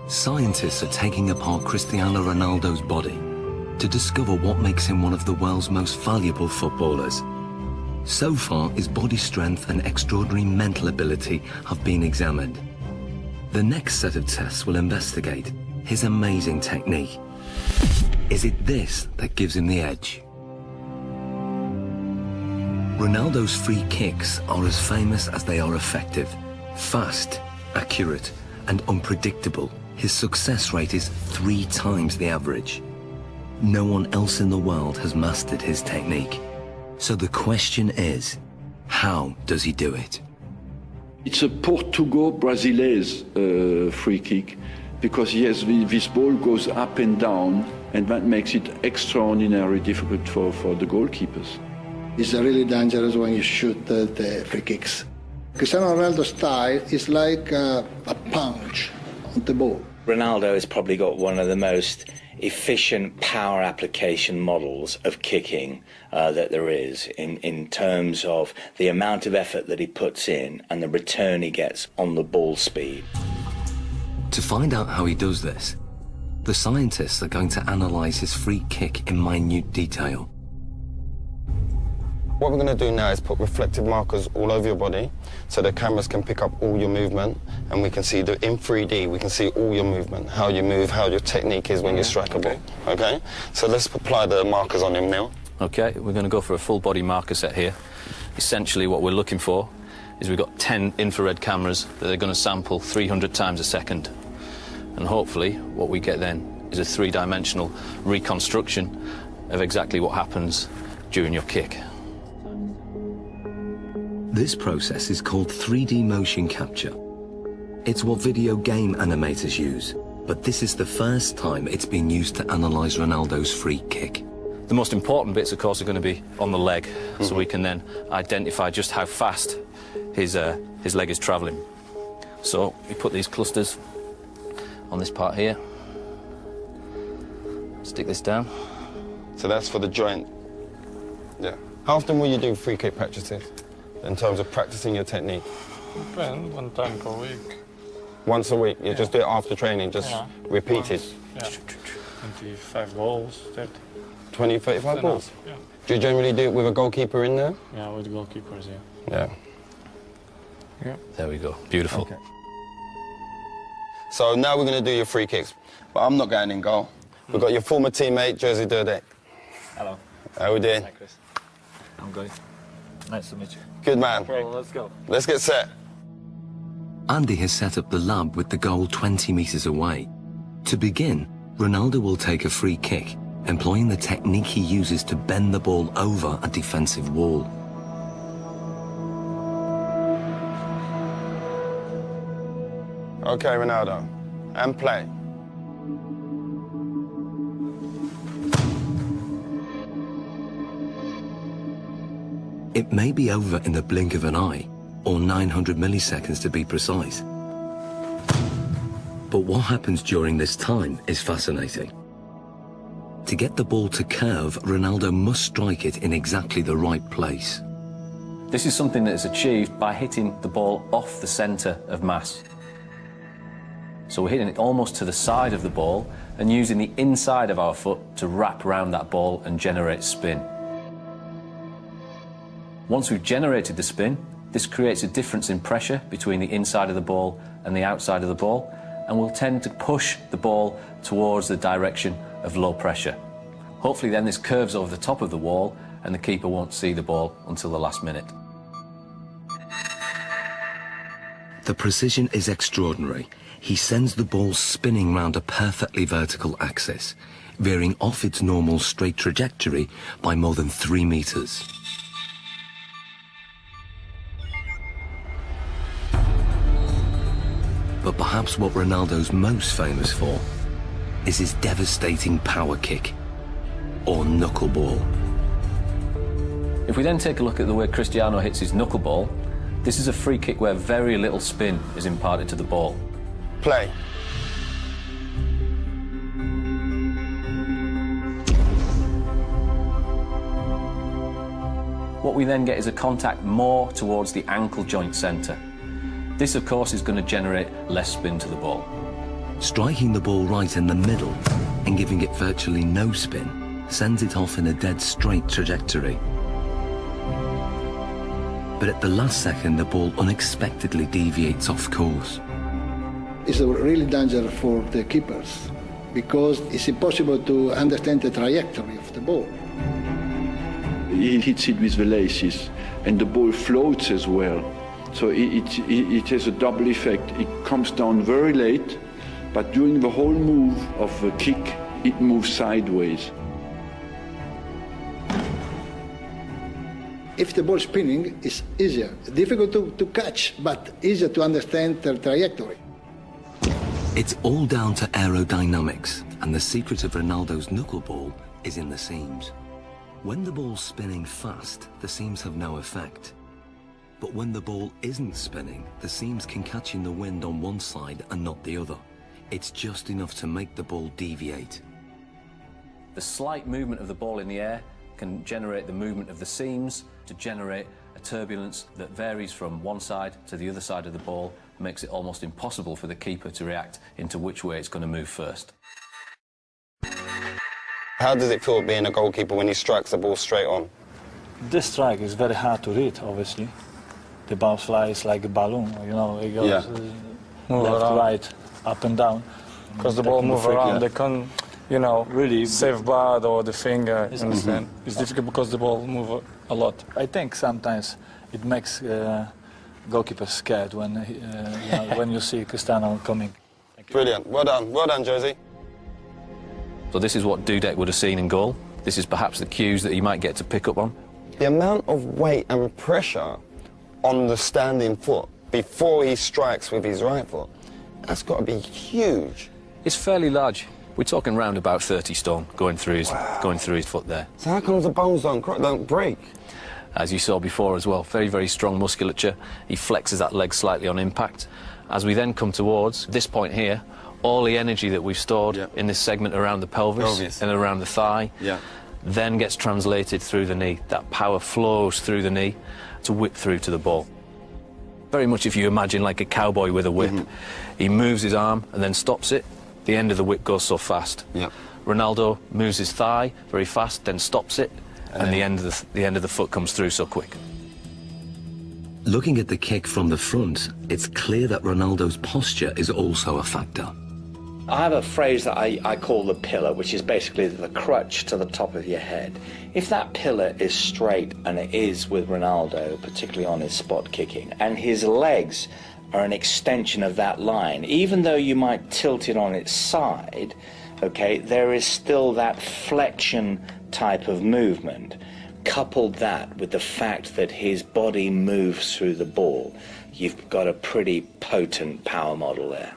Scientists are taking apart Cristiano Ronaldo's body to discover what makes him one of the world's most valuable footballers. So far, his body strength and extraordinary mental ability have been examined. The next set of tests will investigate his amazing technique. Is it this that gives him the edge? Ronaldo's free kicks are as famous as they are effective. Fast, accurate, and unpredictable, his success rate is 3 times the average. No one else in the world has mastered his technique. So the question is, how does he do it? It's a Portugal-Brazilese free kick, because yes, this ball goes up and down, and that makes it extraordinarily difficult for the goalkeepers. It's really dangerous when you shoot the free kicks. Cristiano Ronaldo's style is like a punch on the ball. Ronaldo has probably got one of the most efficient power application models of kicking that there is in terms of the amount of effort that he puts in and the return he gets on the ball speed. To find out how he does this, the scientists are going to analyze his free kick in minute detail. What we're going to do now is put reflective markers all over your body so the cameras can pick up all your movement, and we can see in 3D, we can see all your movement, how you move, how your technique is when you strike a ball. Okay? So let's apply the markers on him, Neil. Okay, we're going to go for a full body marker set here. Essentially what we're looking for is we've got 10 infrared cameras that are going to sample 300 times a second. And hopefully what we get then is a 3-dimensional reconstruction of exactly what happens during your kick. This process is called 3D motion capture. It's what video game animators use, but this is the first time it's been used to analyze Ronaldo's free kick. The most important bits, of course, are going to be on the leg, so we can then identify just how fast his leg is travelling. So we put these clusters on this part here, stick this down. So that's for the joint. Yeah. How often will you do free kick practices in terms of practicing your technique? Depends, 1 time per week. Once a week? You just do it after training, just repeat it? Yeah. 25 balls, 30. 20, 35 balls? Yeah. Do you generally do it with a goalkeeper in there? Yeah, with goalkeepers, yeah. Yeah. Yeah. There we go. Beautiful. Okay. So now we're going to do your free kicks, but I'm not going in goal. We've got your former teammate, Jersey Durdek. Hello. How we doing? Hi, Chris. I'm good. Nice to meet you. Good man. Okay, well, let's go. Let's get set. Andy has set up the lab with the goal 20 meters away. To begin, Ronaldo will take a free kick, employing the technique he uses to bend the ball over a defensive wall. Okay, Ronaldo. And play. It may be over in the blink of an eye, or 900 milliseconds to be precise. But what happens during this time is fascinating. To get the ball to curve, Ronaldo must strike it in exactly the right place. This is something that is achieved by hitting the ball off the centre of mass. So we're hitting it almost to the side of the ball and using the inside of our foot to wrap around that ball and generate spin. Once we've generated the spin, this creates a difference in pressure between the inside of the ball and the outside of the ball, and will tend to push the ball towards the direction of low pressure. Hopefully then this curves over the top of the wall and the keeper won't see the ball until the last minute. The precision is extraordinary. He sends the ball spinning round a perfectly vertical axis, veering off its normal straight trajectory by more than 3 meters. But perhaps what Ronaldo's most famous for is his devastating power kick, or knuckleball. If we then take a look at the way Cristiano hits his knuckleball, this is a free kick where very little spin is imparted to the ball. Play. What we then get is a contact more towards the ankle joint centre. This, of course, is going to generate less spin to the ball. Striking the ball right in the middle and giving it virtually no spin sends it off in a dead straight trajectory. But at the last second, the ball unexpectedly deviates off course. It's a really danger for the keepers because it's impossible to understand the trajectory of the ball. He hits it with the laces, and the ball floats as well. So it has a double effect. It comes down very late, but during the whole move of the kick, it moves sideways. If the ball spinning, it's easier. Difficult to catch, but easier to understand the trajectory. It's all down to aerodynamics, and the secret of Ronaldo's knuckleball is in the seams. When the ball's spinning fast, the seams have no effect. But when the ball isn't spinning, the seams can catch in the wind on one side and not the other. It's just enough to make the ball deviate. The slight movement of the ball in the air can generate the movement of the seams to generate a turbulence that varies from one side to the other side of the ball, makes it almost impossible for the keeper to react into which way it's going to move first. How does it feel being a goalkeeper when he strikes the ball straight on? This strike is very hard to read, obviously. The ball flies like a balloon, you know, it goes left, right, up and down. Because the ball moves around, they can't, you know, really save bad or the finger, you understand? It's difficult because the ball moves a lot. I think sometimes it makes goalkeepers scared when, you know, when you see Cristiano coming. Brilliant. Well done, Josie. So this is what Dudek would have seen in goal. This is perhaps the cues that he might get to pick up on. The amount of weight and pressure on the standing foot before he strikes with his right foot, that's got to be huge. It's fairly large. We're talking round about 30 stone going through his foot there. So how come the bones don't break? As you saw before as well, very, very strong musculature. He flexes that leg slightly on impact. As we then come towards this point here, all the energy that we've stored in this segment around the pelvis and around the thigh then gets translated through the knee. That power flows through the knee to whip through to the ball. Very much if you imagine like a cowboy with a whip. He moves his arm and then stops it. The end of the whip goes so fast. Ronaldo moves his thigh very fast, then stops it, and the end of the foot comes through so quick. Looking at the kick from the front, it's clear that Ronaldo's posture is also a factor. I have a phrase that I call the pillar, which is basically the crutch to the top of your head. If that pillar is straight, and it is with Ronaldo, particularly on his spot kicking, and his legs are an extension of that line, even though you might tilt it on its side, okay, there is still that flexion type of movement. Couple that with the fact that his body moves through the ball, you've got a pretty potent power model there.